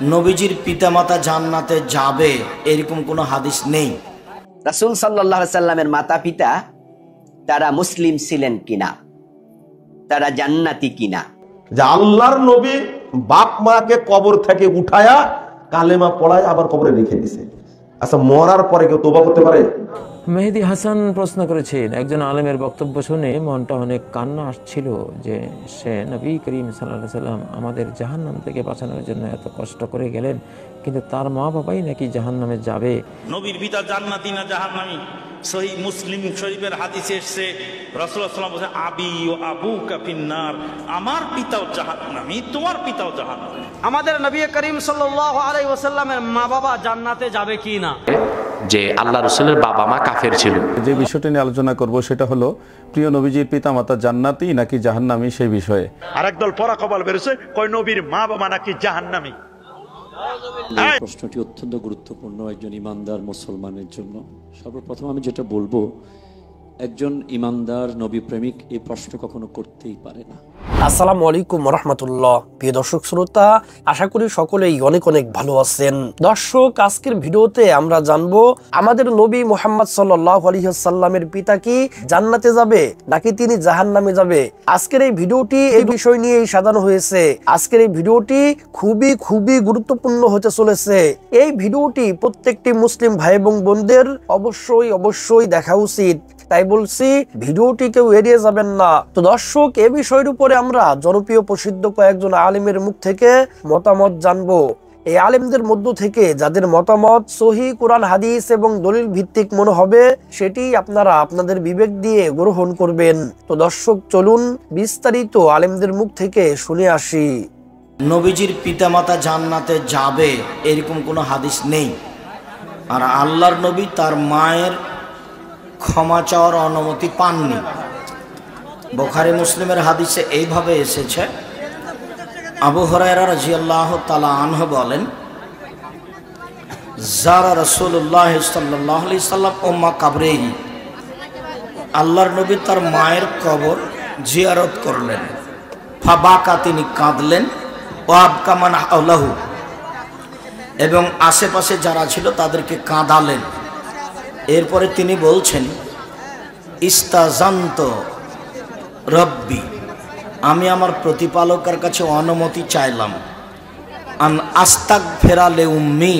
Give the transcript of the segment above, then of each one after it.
নবীজির পিতামাতা জান্নাতে যাবে এরকম কোনো হাদিস নেই। রাসূল সাল্লাল্লাহু আলাইহি সাল্লামের মাতা পিতা তারা মুসলিম ছিলেন কিনা, তারা জান্নাতি কিনা? যে আল্লাহর নবী বাপ মাকে কবর থেকে উঠায়া কালেমা পড়ায় আবার কবরে রেখে দিছে। আচ্ছা, মরার পরে কেউ তওবা করতে পারে? মেহেদী হাসান প্রশ্ন করেছেন, একজন আলেমের বক্তব্য শুনে মনটা অনেক কান্না আসছিল যে সে নবী করিম সাল্লাল্লাহু আলাইহি সাল্লাম আমাদের জাহান্নাম থেকে বাঁচানোর জন্য এত কষ্ট করে গেলেন, কিন্তু তার মা বাবাই নাকি জাহান্নামে যাবে। নবীর পিতা জান্নাতি না জাহান্নামী? সহিহ মুসলিম শরীফের হাদিসে এসেছে রাসূলুল্লাহ সাল্লাল্লাহু আলাইহি ওয়াসাল্লাম বলেন, আবি ও আবুকা ফিন্নার, আমার পিতাও জাহান্নামী, তোমার পিতাও জাহান্নামী। আমাদের নবী করিম সাল্লাল্লাহু আলাইহি ওয়াসাল্লামের মা বাবা জান্নাতে যাবে কি না? যে আল্লাহ রাসূলের বাবা মা কাফের ছিল। যে বিষয়টা নিয়ে আলোচনা করব সেটা হলো প্রিয় নবীজির পিতামাতা জান্নাতি নাকি জাহান্নামী সেই বিষয়ে। আরেকদল পরাকবাল বেরোছে কয় নবীর মা বাবা নাকি জাহান্নামী। এই প্রশ্নটি অত্যন্ত গুরুত্বপূর্ণ একজন ইমানদার মুসলমানের জন্য। সর্বপ্রথম আমি যেটা বলবো, একজন ইমানদার নবী প্রেমিক এই প্রশ্ন কখনো করতেই পারে না। আসসালামু আলাইকুম রাহমাতুল্লাহ। প্রিয় দর্শক শ্রোতা, আশা করি সকলেই অনেক অনেক ভালো আছেন। দর্শক, আজকের ভিডিওতে আমরা জানবো আমাদের নবী মুহাম্মদ সাল্লাল্লাহু আলাইহি ওয়াসাল্লামের পিতা কি জান্নাতে যাবে নাকি তিনি জাহান্নামে যাবে। আজকের এই ভিডিওটি এই বিষয় নিয়েই সাজানো হয়েছে। আজকের এই ভিডিওটি খুবই খুবই গুরুত্বপূর্ণ হতে চলেছে। এই ভিডিওটি প্রত্যেকটি মুসলিম ভাই এবং বোনদের অবশ্যই অবশ্যই দেখা উচিত। তাই বলছি, ভিডিওটি কেউ এড়িয়ে যাবেন না। তো দর্শক, এই বিষয়ের উপরে আমরা জনপ্রিয় প্রসিদ্ধ কয়েকজন আলেমের মুখ থেকে মতামত জানবো। এই আলেমদের মধ্য থেকে যাদের মতামত সহিহ কোরআন হাদিস এবং দলিল ভিত্তিক মনে হবে, সেটি আপনারা আপনাদের বিবেক দিয়ে গ্রহণ করবেন। তো দর্শক, চলুন বিস্তারিত আলেমদের মুখ থেকে শুনে আসি। নবীজির পিতামাতা জান্নাতে যাবে এরকম কোনো হাদিস নেই। আর আল্লাহর নবী তার মায়ের ক্ষমা চাওয়ার অনুমতি পাননি। বুখারী মুসলিমের হাদিসে এইভাবে এসেছে, আবু হুরায়রা রাদিয়াল্লাহু তাআলা আনহু বলেন, যারা রাসূলুল্লাহ সাল্লাল্লাহু আলাইহি সাল্লাম উম্মা কাবরিহি, আল্লাহর নবী তার মায়ের কবর জিয়ারত করলেন। ফাবাকা, তিনি কাঁদলেন। ওয়াবকা মান হাওলাহু, এবং আশেপাশে যারা ছিল তাদেরকে কাঁদালেন। এরপরে তিনি বলছেন, ইস্তাজান্ত রব্বি, আমি আমার প্রতিপালকের কাছে অনুমতি চাইলাম। আন আস্তাগফিরা লিউম্মি,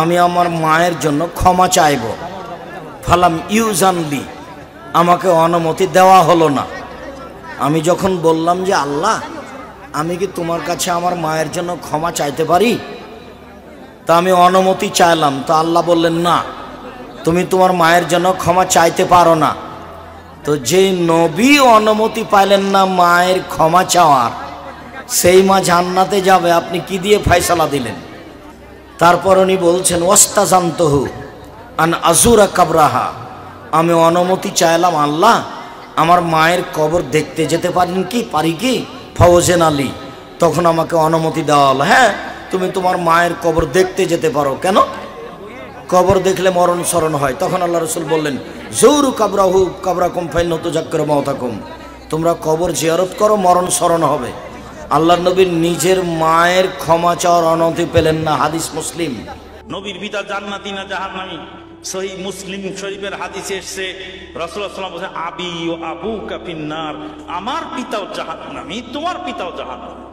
আমি আমার মায়ের জন্য ক্ষমা চাইব। ফালাম ইউজানলি, আমাকে অনুমতি দেওয়া হলো না। আমি যখন বললাম যে আল্লাহ, আমি কি তোমার কাছে আমার মায়ের জন্য ক্ষমা চাইতে পারি, তা আমি অনুমতি চাইলাম, তো আল্লাহ বললেন না, তুমি তোমার মায়ের জন্য ক্ষমা চাইতে পারো না। তো যে নবী অনুমতি পাইলেন না মায়ের ক্ষমা চাওয়ার, সেই মা জান্নাতে যাবে, আপনি কি দিয়ে ফয়সালা দিলেন? তারপর উনি বলছেন, ওয়াস্তাজান্তহু আন আজুরা কাবরাহা, আমি অনুমতি চাইলাম আল্লাহ, আমার মায়ের কবর দেখতে যেতে পারি কি? ফওজেন আলী, তখন আমাকে অনুমতি দেওয়া হলো, হ্যাঁ তুমি তোমার মায়ের কবর দেখতে যেতে পারো। কেন? কবর দেখলে মরণ স্মরণ হয়। তখন আল্লাহ রাসূল বললেন, জৌরু কাবরাহু কাবরাকুম ফাইন তুযাক্কিরু মাউতাকুম, তোমরা কবর জিয়ারত করো, মরণ স্মরণ হবে। আল্লাহর নবীর নিজের মায়ের ক্ষমা চাওয়ার অনুমতি পেলেন না। হাদিস মুসলিম। নবীর পিতা জান্নাতি না জাহান্নামী? সহিহ মুসলিম শরীফের হাদিসে এসেছে রাসূলুল্লাহ সাল্লাল্লাহু আলাইহি ওয়াসাল্লাম বলেন, আবি ও আবুকা ফিন্নার, আমার পিতাও জাহান্নামী, তোমার পিতাও জাহান্নামী।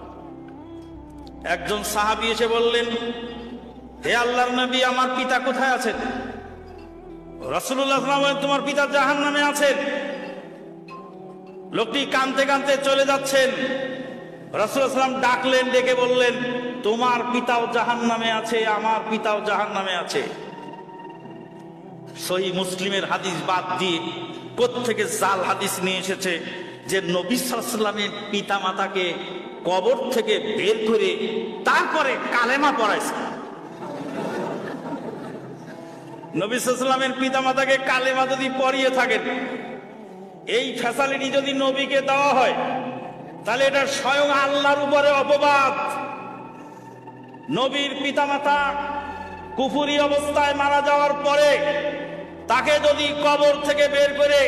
একজন সাহাবী এসে বললেন, হে আল্লাহর নবী, আমার পিতা কোথায় আছেন? রাসূলুল্লাহ সাল্লাল্লাহু আলাইহি ওয়াসাল্লাম বলেন, তোমার পিতা জাহান্নামে আছেন। লোকটি কাঁদতে কাঁদতে চলে যাচ্ছেন। রাসূলুল্লাহ সাল্লাল্লাহু আলাইহি ওয়াসাল্লাম ডাকলেন, ডেকে বললেন, তোমার পিতাও জাহান্নামে আছে, আমার পিতাও জাহান্নামে আছে। সহিহ মুসলিমের হাদিস বাদ দিয়ে কোত্থেকে জাল হাদিস নিয়ে এসেছে যে নবী সাল্লাল্লাহু আলাইহি ওয়াসাল্লামের পিতা মাতাকে কবর থেকে বের করে তারপরে কালেমা পড়াইছে। নবী সাল্লাল্লাহু আলাইহি ওয়াসাল্লামের পিতা মাতাকে কালেমা যদি পড়িয়ে থাকেন, এই ফ্যাসিলিটি যদি নবীকে দেওয়া হয়, তাহলে এটা স্বয়ং আল্লাহর উপরে অপবাদ। নবীর পিতামাতা কুফরি অবস্থায় মারা যাওয়ার পরে তাকে যদি কবর থেকে বের করে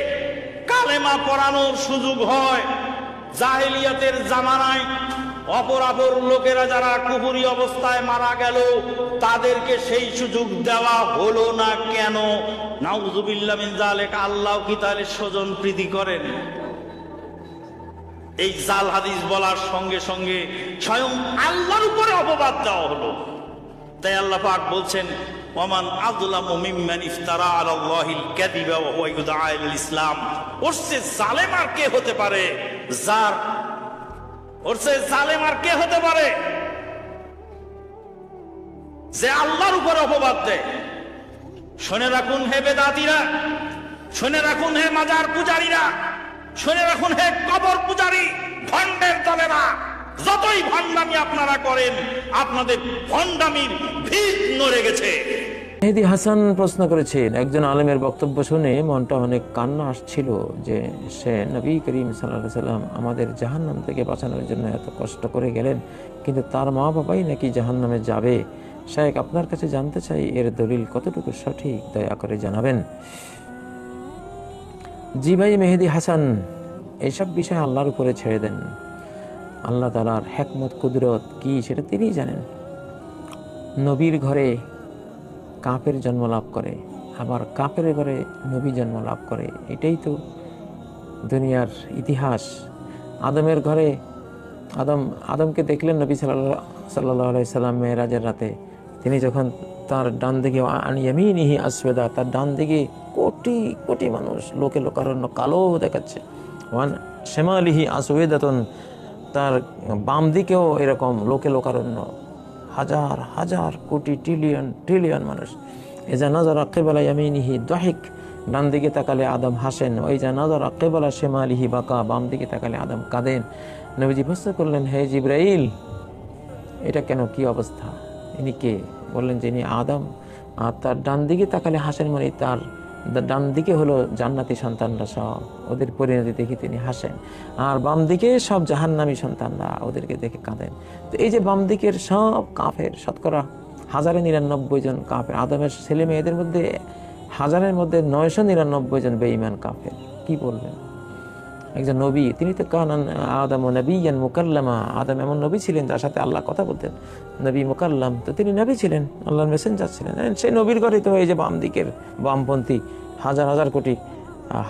কালেমা পড়ানোর সুযোগ হয়, জাহেলিয়াতের জামানায় অপরাপর লোকেরা যারা কুফরি অবস্থায় মারা গেল তাদেরকে সেই সুযোগ দেওয়া হলো না কেন? নাউযুবিল্লাহ মিন যালিক। আল্লাহ কি তাহলে স্বজন প্রীতি করেন? এই জাল হাদিস বলার সঙ্গে সঙ্গে স্বয়ং আল্লাহর উপরে অপবাদ দেওয়া হলো। তাই আল্লাহ পাক বলছেন, ওমান আযলামু মিম্মান ইফতারা আলাল্লাহিল কাযিবা ওয়া হুয়া ইউদআ ইলাল ইসলাম। ওর চেয়ে জালেম আর কে হতে পারে? ওর চেয়ে জালেম আর কে হতে পারে যে আল্লাহর উপরে অপবাদ দেয়? শুনে রাখুন হে বেদাতীরা, শুনে রাখুন হে মাজার পূজারীরা, শুনে রাখুন হে কবর পূজারী, ভণ্ডের দলেরা, যতই ভণ্ডামি আপনারা করেন আপনাদের ভণ্ডামির ভিত নড়ে গেছে। মেহেদী হাসান প্রশ্ন করেছেন, একজন আলেমের বক্তব্য শুনে মনটা অনেক কান্না আসছিল যে সে নবী করিম সাল্লাল্লাহু আলাইহি সাল্লাম আমাদের জাহান্নাম থেকে বাঁচানোর জন্য এত কষ্ট করে গেলেন, কিন্তু তার মা বাবাই নাকি জাহান্নামে যাবে। শায়েখ, আপনার কাছে জানতে চাই এর দলিল কতটুকু সঠিক, দয়া করে জানাবেন। জি ভাই মেহেদী হাসান, এইসব বিষয় আল্লাহর উপরে ছেড়ে দেন। আল্লাহ তাআলার হিকমত কুদরত কি সেটা তিনিই জানেন। নবীর ঘরে কাফের জন্ম লাভ করে, আবার কাফের ঘরে নবী জন্ম লাভ করে, এটাই তো দুনিয়ার ইতিহাস। আদমের ঘরে আদমকে দেখলেন নবী সাল্লাল্লাহু আলাইহি সাল্লাম মেরাজের রাতে। তিনি যখন তার ডান দিকে আন ইয়ামিনিহি আসওয়াদা, তার ডান দিকে কোটি কোটি মানুষ, লোকে লোকারণ্য কালো দেখাচ্ছে। ওয়ান শিমালিহি আসওয়াদাতুন, তার বাম দিকেও এরকম লোকে লোকারণ্য, হাজার হাজার কোটি ট্রিলিয়ন ট্রিলিয়ন মানুষ। এজা নাযারা কিবলা ইয়ামিনিহি দাহিক, ডান দিকে তাকালে আদম হাসেন। ওই যা নাযারা কিবলা শিমালিহি বাকা, বাম দিকে তাকালে আদম কাঁদেন। নবীজি প্রশ্ন করলেন, হে জিবরাইল, এটা কেন, কি অবস্থা? ইনি কে? বললেন যে ইনি আদম। আর তার ডান দিকে তাকালে হাসেন, মানে তার ডান দিকে হলো জান্নাতি সন্তানরা, সব ওদের পরিণতি দেখে তিনি হাসেন। আর বাম দিকে সব জাহান্নামী সন্তানরা, ওদেরকে দেখে কাঁদেন। তো এই যে বাম দিকের সব কাফের, শতকরা 1099 জন কাফের। আদমের ছেলে মেয়েদের মধ্যে 1000-এর মধ্যে 999 জন বেঈমান কাফের। কি বলবেন? একজন নবী, তিনি তো কানান আদম নবিয়ান মুকাল্লামা, আদম এমন নবী ছিলেন যার সাথে আল্লাহ কথা বলতেন, নবী মুকাল্লাম, তো তিনি নবী ছিলেন, আল্লাহর মেসেঞ্জার ছিলেন। সেই নবীর ঘরে তো এই যে বাম দিকের বামপন্থী হাজার হাজার কোটি,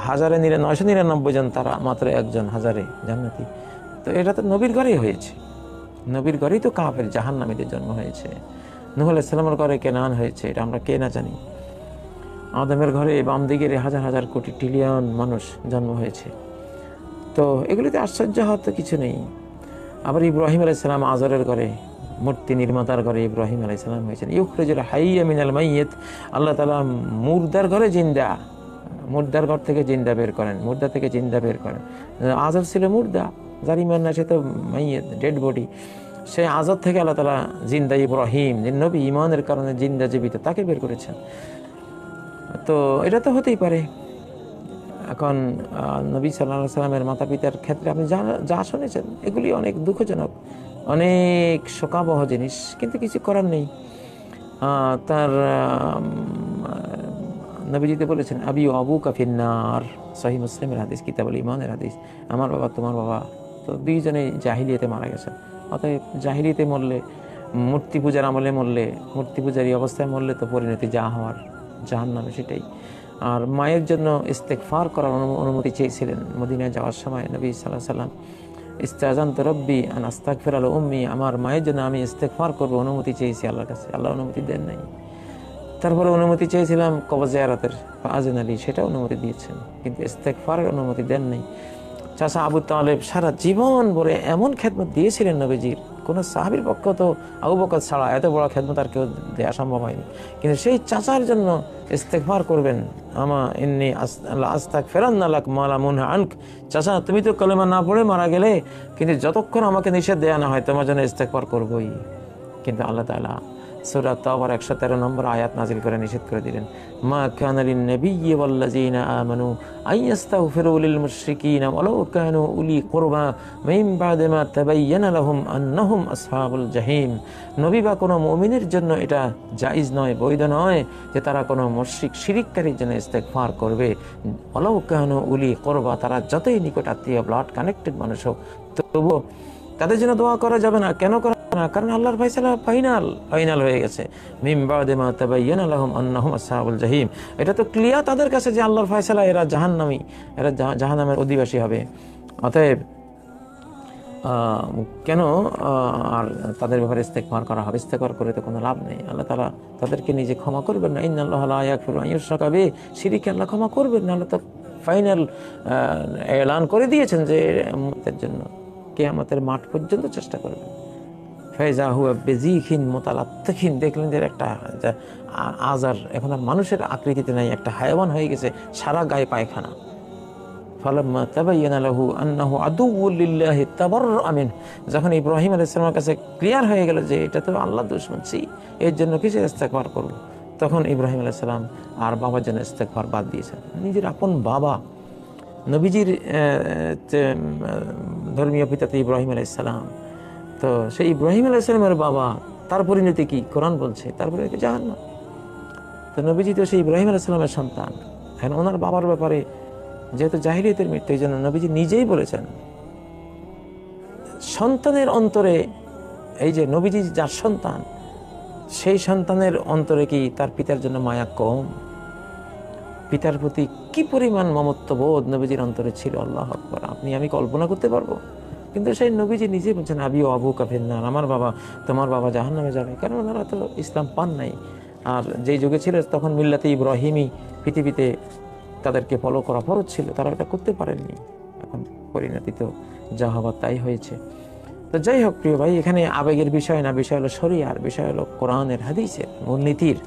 999 জন, তারা মাত্র একজন 1000-এ জান্নাতি। তো এটা তো নবীর ঘরেই হয়েছে, নবীর ঘরেই তো কাফের জাহান্নামীদের জন্ম হয়েছে। নূহ আলাইহিস সালামের ঘরে কেনান হয়েছে, এটা আমরা কে না জানি। আদমের ঘরে বাম দিকের হাজার হাজার কোটি ট্রিলিয়ন মানুষ জন্ম হয়েছে। তো এগুলিতে আশ্চর্য হওয়ার তো কিছু নেই। আবার ইব্রাহিম আলাইহিস সালাম আজরের ঘরে, মূর্তি নির্মাতার ঘরে ইব্রাহিম আলাইহিস সালাম হয়েছেন। ইউখরিজুল হাইয়্যা মিনাল মাইয়িত, আল্লাহ তাআলা মুর্দার ঘরে জিন্দা, মুর্দার ঘর থেকে জিন্দা বের করেন, মুর্দা থেকে জিন্দা বের করেন। আজর ছিল মুর্দা, যার ঈমান না সে তো মাইয়িত, ডেড বডি। সেই আজর থেকে আল্লাহ তাআলা জিন্দা ইব্রাহিম, যে নবী ঈমানের কারণে জিন্দা জীবিত, তাকে বের করেছেন। তো এটা তো হতেই পারে। এখন নবী সাল্লাল্লাহু আলাইহি সাল্লামের মাতা পিতার ক্ষেত্রে আপনি যা শুনেছেন, এগুলি অনেক দুঃখজনক, অনেক শোকাবহ জিনিস, কিন্তু কিছু করার নেই। তার নবীজিতে বলেছেন, আবি ও আবুকা ফিন্নার, সহিহ মুসলিমের হাদিস, কিতাবুল ঈমানের হাদিস। আমার বাবা তোমার বাবা তো দুইজনেই জাহিলিয়াতে মারা গেছেন। অতএব জাহিলিয়াতে মরলে, মূর্তি পূজার আমলে মরলে, মূর্তি পূজারী অবস্থায় মরলে তো পরিণতি যা হওয়ার জাহান্নামে, সেটাই। আর মায়ের জন্য ইস্তেগফার করার অনুমতি চেয়েছিলেন মদিনায় যাওয়ার সময় নবী সাল্লাল্লাহু আলাইহি সাল্লাম। ইস্তাযানতু রাব্বি আন আস্তাগফিরা লি উম্মি, আমার মায়ের জন্য আমি ইস্তেগফার করব, অনুমতি চেয়েছি আল্লাহর কাছে, আল্লাহ অনুমতি দেন নাই। তারপরে অনুমতি চেয়েছিলাম কবর জিয়ারতের, আযিন আলী, সেটা অনুমতি দিয়েছেন, কিন্তু ইস্তেগফারের অনুমতি দেন নাই। চাচা আবু তালেব সারা জীবন ভরে এমন খেদমত দিয়েছিলেন নবীজির, কোনো সাহাবীর পক্ষে তো আবু বকর ছাড়া এত বড় খেদমত আর কেউ দেওয়া সম্ভব হয়নি। কিন্তু সেই চাচার জন্য ইস্তেগফার করবেন, আমা ইন্নী আস্তাগফিরুন্না লাক মা লা মুনহা আনক, চাচা তুমি তো কলেমা না পড়ে মারা গেলে, কিন্তু যতক্ষণ আমাকে নিষেধ দেয়া না হয় তোমার জন্য ইস্তেগফার করবই। কিন্তু আল্লাহ তাআলা সূরা তাওবার 113 নম্বর আয়াত নাজিল করে নিষেধ করে দিলেন, মা কানা লিন নাবিয়্যি ওয়াল্লাযীনা আমানু আইয়াস্তাগফিরু লিল মুশরিকিনা ওয়ালাউ কানু উলি কুরবা মিন বা'দি মা তাবায়্যানা লাহুম আন্নাহুম আসহাবুল জাহিম। নবী বা কোনো মুমিনের জন্য এটা জায়েজ নয়, বৈধ নয় যে তারা কোনো মুশরিক শিরিককারীর জন্য ইস্তেগফার করবে। ওয়ালাউ কানু উলি কুরবা, তারা যতই নিকট আত্মীয়, ব্লাড কানেক্টেড মানুষ হোক, তবুও তাদের জন্য দোয়া করা যাবে না। কেন করা না? কারণ আল্লাহর ফায়সালা ফাইনাল হয়ে গেছে। মিন বা'দি মা তাবায়্যানা লাহুম আন্নাহুম আসহাবুল জাহিম, এটা তো ক্লিয়ার তাদের কাছে যে আল্লাহর ফায়সালা, এরা জাহান্নামী, এরা জাহান্নামের অধিবাসী হবে। অতএব কেন আর তাদের ব্যাপারে ইস্তেগফার করা হবে? ইস্তেগফার করে তো কোনো লাভ নেই। আল্লাহ তাআলা তাদেরকে নিজে ক্ষমা করবেন না। ইন্নাল্লাহা লা ইয়াগফিরু আন ইউশরাকা বিহি, শিরকে আল্লাহ ক্ষমা করবেন না। আল্লাহ তো ফাইনাল এলান করে দিয়েছেন যে উম্মতের জন্য কিয়ামতের মাঠ পর্যন্ত চেষ্টা করবেন। ফাইজা হুয়া বিজিখিন মুতালাত্তিখিন, দেখলেন যে একটা আজার এখন আর মানুষের আকৃতিতে নাই, একটা হায়াওয়ান হয়ে গেছে, সারা গায়ে পায়খানা। ফালাম্মা তাবায়্যানা লাহু আন্নাহু আদুউল লিল্লাহি তাবাররা মিন, যখন ইব্রাহিম আলাইহিস সালামের কাছে ক্লিয়ার হয়ে গেল যে এটা তো আল্লাহর দুশমন, এর জন্য কিসের ইস্তেগফার করব, তখন ইব্রাহিম আলাইহিস সালাম আর বাবার জন্য ইস্তেগফার বাদ দিয়েছেন। নিজের আপন বাবা, নবীজির ধর্মীয় পিতা তো ইব্রাহিম আলাইহিস সালাম, তো সেই ইব্রাহিম আলাইহিস সালামের বাবা, তার পরিণতি কি? কোরআন বলছে তার পরিণতি জাহান্নাম। তো নবীজি তো সেই ইব্রাহিম আলাইহিস সালামের সন্তান। এখন ওনার বাবার ব্যাপারে যেহেতু জাহিলিয়াতের মৃত্যু, এই জন্য নবীজি নিজেই বলেছেন সন্তানের অন্তরে, এই যে নবীজি যার সন্তান, সেই সন্তানের অন্তরে কি তার পিতার জন্য মায়া কম? পিতার প্রতি কি পরিমাণ মমত্ববোধ নবীজির অন্তরে ছিল, আল্লাহু আকবার, আপনি আমি কল্পনা করতে পারবো। কিন্তু সেই নবীজি নিজে বলছেন আবি ও আবু কাফিন্নার, আমার বাবা তোমার বাবা জাহান্নামে যাবে। কারণ ওনারা তো ইসলাম পান নাই, আর যেই যুগে ছিল তখন মিল্লাতে ইব্রাহিমই পৃথিবীতে তাদেরকে ফলো করা ফরজ ছিল, তারা এটা করতে পারেননি। এখন পরিণতি তো যা হবার তাই হয়েছে। তো যাই হোক প্রিয় ভাই, এখানে আবেগের বিষয় না, বিষয় হলো শরিয়ার, বিষয় হলো কোরআনের হাদিসের মূলনীতির।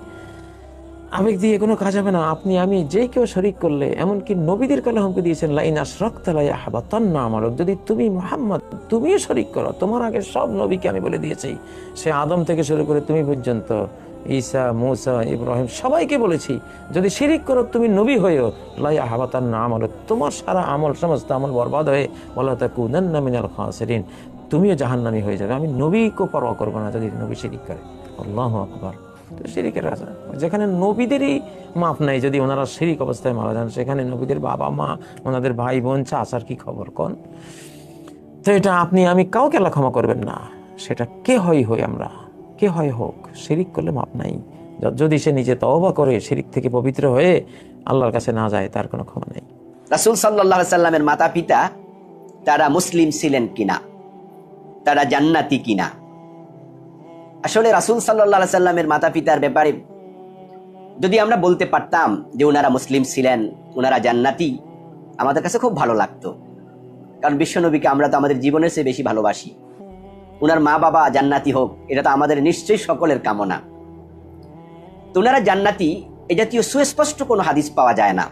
আবেগ দিয়ে কোনো কাজ হবে না। আপনি আমি যে কেউ শরিক করলে, এমনকি নবীদের কালে হুমকি দিয়েছেন লাইন আশরাকতা লা ইয়াহবাতান্না আমালুক, যদি তুমি মুহাম্মদ তুমিও শরিক করো, তোমার আগে সব নবীকে আমি বলে দিয়েছি, সে আদম থেকে শুরু করে তুমি পর্যন্ত, ঈসা, মূসা, ইব্রাহিম, সবাইকে বলেছি যদি শিরিক করো তুমি নবী হয়েও লা ইয়াহবাতান্না আমালুক, তোমার সারা আমল, সমস্ত আমল বরবাদ হয়ে ওয়ালা তাকুনান্না মিনাল খাসিরিন, তুমিও জাহান্নামী হয়ে যাবে। আমি নবীকে পরোয়া করবো না যদি নবী শিরিক করে। আল্লাহু আকবার। তো শিরিকের রাজা, যেখানে নবীদেরই মাপ নাই, যদি ওনারা শিরিক অবস্থায় মারা যান, সেখানে নবীদের বাবা মা, ওনাদের ভাই বোন, চাচার কি খবর কোন? তো এটা আপনি আমি কাউকে আল্লাহ ক্ষমা করবেন না, সেটা কে হই আমরা, কে হয় হোক, শিরিক করলে মাপ নাই। যদি সে নিজে তওবা করে শিরিক থেকে পবিত্র হয়ে আল্লাহর কাছে না যায়, তার কোনো ক্ষমা নেই। রাসূল সাল্লাল্লাহু আলাইহি সাল্লামের মাতা পিতা তারা মুসলিম ছিলেন কিনা, তারা জান্নাতি কিনা? আসলে রাসূল সাল্লাল্লাহু আলাইহি সাল্লামের মাতা পিতার ব্যাপারে যদি আমরা বলতে পারতাম যে ওনারা মুসলিম ছিলেন, ওনারা জান্নাতি, আমাদের কাছে খুব ভালো লাগতো। কারণ বিশ্বনবীকে আমরা তো আমাদের জীবনের চেয়ে বেশি ভালোবাসি। ওনার মা বাবা জান্নাতি হোক, এটা তো আমাদের নিশ্চয়ই সকলের কামনা। তো ওনারা জান্নাতি, এ জাতীয় সুস্পষ্ট কোনো হাদিস পাওয়া যায় না।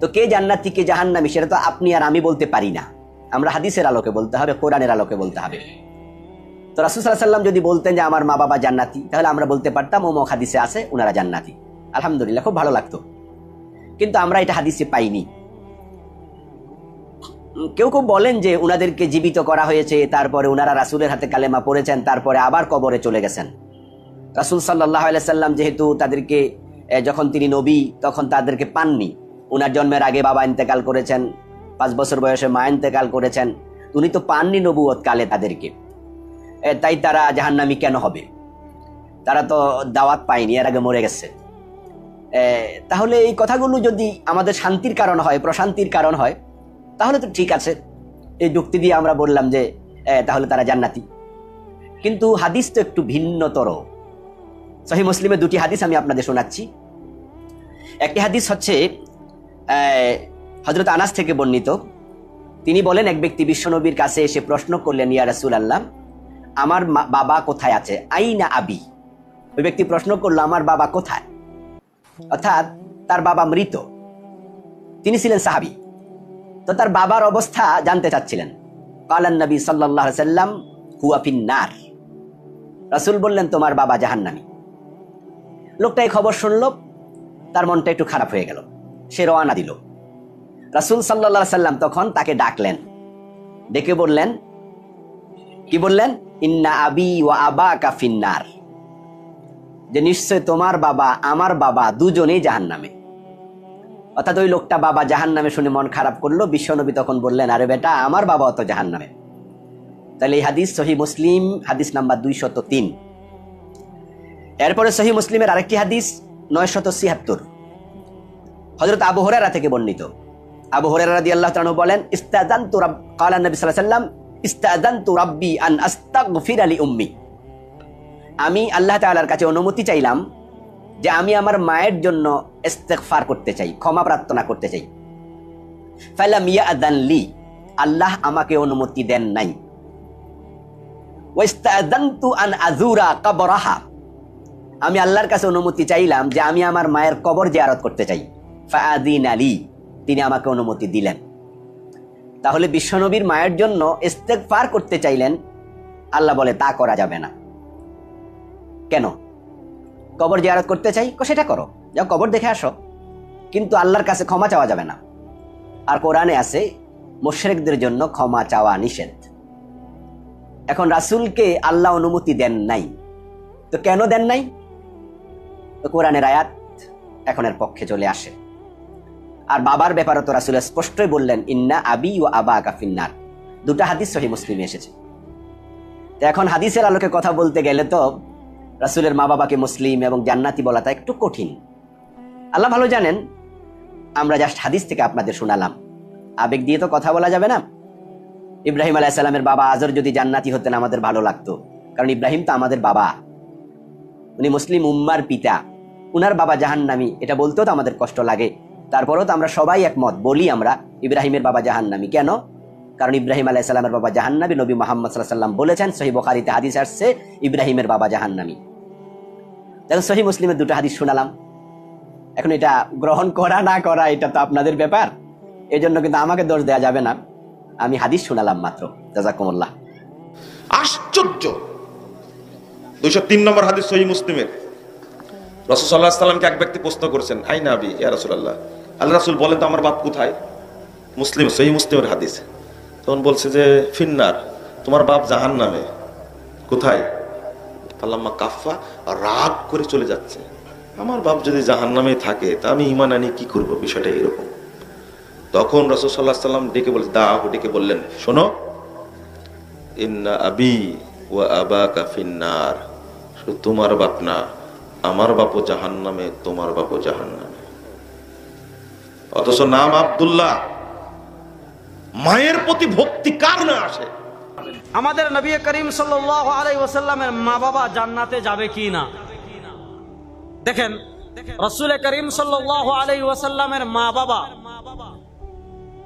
তো কে জান্নাতি কে জাহান্নামী সেটা তো আপনি আর আমি বলতে পারি না। আমরা হাদিসের আলোকে বলতে হবে, কোরআনের আলোকে বলতে হবে। তো রাসূল সাল্লাল্লাহু আলাইহি ওয়াসাল্লাম যদি বলতেন যে আমার মা বাবা জান্নাতি, তাহলে আমরা বলতে পারতাম অমুক হাদিসে আছে ওনারা জান্নাতি, আলহামদুলিল্লাহ, খুব ভালো লাগতো। কিন্তু আমরা এটা হাদিসে পাইনি। কেউ কেউ বলেন যে ওনাদেরকে জীবিত করা হয়েছে, তারপরে ওনারা রাসূলের হাতে কালেমা পড়েছেন, তারপরে আবার কবরে চলে গেছেন। রাসূল সাল্লাল্লাহু আলাইহি সাল্লাম যেহেতু তাদেরকে, যখন তিনি নবী তখন তাদেরকে পাননি, ওনার জন্মের আগে বাবা ইন্তেকাল করেছেন, 5 বছর বয়সে মা ইন্তেকাল করেছেন, উনি তো পাননি নবুয়ত কালে তাদেরকে, তাই তারা জাহান্নামী কেন হবে? তারা তো দাওয়াত পায়নি, এর আগে মরে গেছে। তাহলে এই কথাগুলো যদি আমাদের শান্তির কারণ হয়, প্রশান্তির কারণ হয়, তাহলে তো ঠিক আছে, এই যুক্তি দিয়ে আমরা বললাম যে তাহলে তারা জান্নাতি। কিন্তু হাদিস তো একটু ভিন্নতর। সহিহ মুসলিমে 2টি হাদিস আমি আপনাদের শোনাচ্ছি। একটি হাদিস হচ্ছে হযরত আনাস থেকে বর্ণিত। তিনি বলেন, এক ব্যক্তি বিশ্বনবীর কাছে এসে প্রশ্ন করলেন, ইয়া রাসূলুল্লাহ, আমার বাবা কোথায় আছে? আইনা আবি। ওই ব্যক্তি প্রশ্ন করলো, আমার বাবা কোথায়? অর্থাৎ তার বাবা মৃত, তিনি ছিলেন সাহাবী, তো তার বাবার অবস্থা জানতে চাচ্ছিলেন। কালান নবী সাল্লাল্লাহু আলাইহি ওয়াসাল্লাম হুয়া ফিন্নার। রাসূল বললেন, তোমার বাবা জাহান্নামী। লোকটা এই খবর শুনলো, তার মনটা একটু খারাপ হয়ে গেল, সে রওনা দিল। রাসূল সাল্লাল্লাহু আলাইহি ওয়াসাল্লাম তখন তাকে ডাকলেন, ডেকে বললেন, কি বললেন? ইন্না আবি ওয়া আবাকা ফিন্নার, যে নিশ্চয় তোমার বাবা আমার বাবা দুজনেই জাহান্নামে। অর্থাৎ ওই লোকটা বাবা জাহান্নামে শুনে মন খারাপ করলো। বিশ্বনবী তখন বললেন, আরে বেটা, আমার বাবাও তো জাহান্নামে। তাহলে এই হাদিস সহি মুসলিম হাদিস নাম্বার 203। এরপরে সহি মুসলিমের আরেকটি হাদিস 976, হযরত আবু হুরায়রা থেকে বর্ণিত। আবু হুরায়রা রাদিয়াল্লাহু তাআলা বলেন, ইস্তাযানতু রাbb ক্বালা নবী সাল্লাল্লাহু আলাইহি ওয়াসাল্লাম ইস্তাযানতু রাব্বি আন আস্তাগফিরা লি উম্মি। আমি আল্লাহ তাআলার কাছে অনুমতি চাইলাম যে আমি আমার মায়ের জন্য ইস্তিগফার করতে চাই, ক্ষমা প্রার্থনা করতে চাই। ফালাম ইয়াযান লি, আল্লাহ আমাকে অনুমতি দেন নাই। ওয়াস্তাযানতু আন আযুরা কবরাহা, আমি আল্লাহর কাছে অনুমতি চাইলাম যে আমি আমার মায়ের কবর জিয়ারত করতে চাই। ফাআযিনা লি, তিনি আমাকে অনুমতি দিলেন। তাহলে বিশ্বনবীর মায়ের জন্য ইস্তিগফার করতে চাইলেন, আল্লাহ বলে তা করা যাবে না। কেন? কবর জিয়ারত করতে চাই, সেটা করো, যাও কবর দেখে আসো, কিন্তু আল্লাহর কাছে ক্ষমা চাওয়া যাবে না। আর কোরআনে আছে মুশরিকদের জন্য ক্ষমা চাওয়া নিষেধ। এখন রাসূলকে আল্লাহ অনুমতি দেন নাই, তো কেন দেন নাই? তো কোরআনের আয়াত এখন এর পক্ষে চলে আসে। আর বাবার ব্যাপারে তো রাসূল স্পষ্টই বললেন, ইন্না আবি ওয়া আবাকা ফিন্নার। দুটো হাদিস সহিহ মুসলিমে এসেছে। তো এখন হাদিসের আলোকে কথা বলতে গেলে তো রাসূলের মা বাবাকে মুসলিম এবং জান্নাতি বলাটা একটু কঠিন। আল্লাহ ভালো জানেন, আমরা জাস্ট হাদিস থেকে আপনাদের শোনালাম, আবেগ দিয়ে তো কথা বলা যাবে না। ইব্রাহিম আলাইহিস সালামের বাবা আজর যদি জান্নাতি হতেন আমাদের ভালো লাগতো, কারণ ইব্রাহিম তো আমাদের বাবা, উনি মুসলিম উম্মার পিতা, উনার বাবা জাহান্নামী, এটা বলতেও তো আমাদের কষ্ট লাগে। তারপরেও তো আমরা সবাই একমত, বলি আমরা ইব্রাহিমের বাবা জাহান্নামী। কেন? কারণ ইব্রাহিম আলাইহিস সালামের বাবা জাহান্নামী, নবী মুহাম্মদ সাল্লাল্লাহু আলাইহি ওয়াসাল্লাম বলেছেন, সহিহ বুখারীতে হাদিস আসছে ইব্রাহিমের বাবা জাহান্নামী। দেখো সহিহ মুসলিমের দুটো হাদিস শোনালাম, এখন এটা গ্রহণ করা না করা এটা তো আপনাদের ব্যাপার, এই জন্য কিন্তু আমাকে দোষ দেওয়া যাবে না, আমি হাদিস শোনালাম মাত্র। জাযাকুমুল্লাহ। আশ্চর্য, 203 নম্বর হাদিস সহিহ মুসলিমের। রাসূল সাল্লাল্লাহু আলাইহি ওয়াসাল্লামকে এক ব্যক্তি প্রশ্ন করেছেন, আইনা আবি ইয়া রাসূলুল্লাহ, আল্লাহ রাসূল বলেন তো আমার বাপ কোথায়? মুসলিম সহিহ মুসলিমের হাদিস। তখন বলছে যে ফিন্নার, তোমার বাপ জাহান্নামে। কোথায়? ফালাম্মা কাফা, রাগ করে চলে যাচ্ছে, আমার বাপ যদি জাহান্নামে থাকে তা আমি ঈমান আনি কি করব, বিষয়টা এরকম। তখন রাসূল সাল্লাল্লাহু আলাইহি ওয়াসাল্লাম ডেকে বললেন, শোনো, ইন্না আবি ওয়া আবাকা ফিন্নার, শুধু তোমার বাপ না, আমার বাপও জাহান্নামে, তোমার বাপও জাহান্নামে। অথচ নাম আব্দুল্লাহ। মায়ের প্রতি ভক্তি কার না আসে? আমাদের নবী করিম সাল্লাল্লাহু আলাইহি ওয়াসাল্লামের মা বাবা জান্নাতে যাবে কি না? দেখেন, রাসূল করিম সাল্লাল্লাহু আলাইহি ওয়াসাল্লামের মা বাবা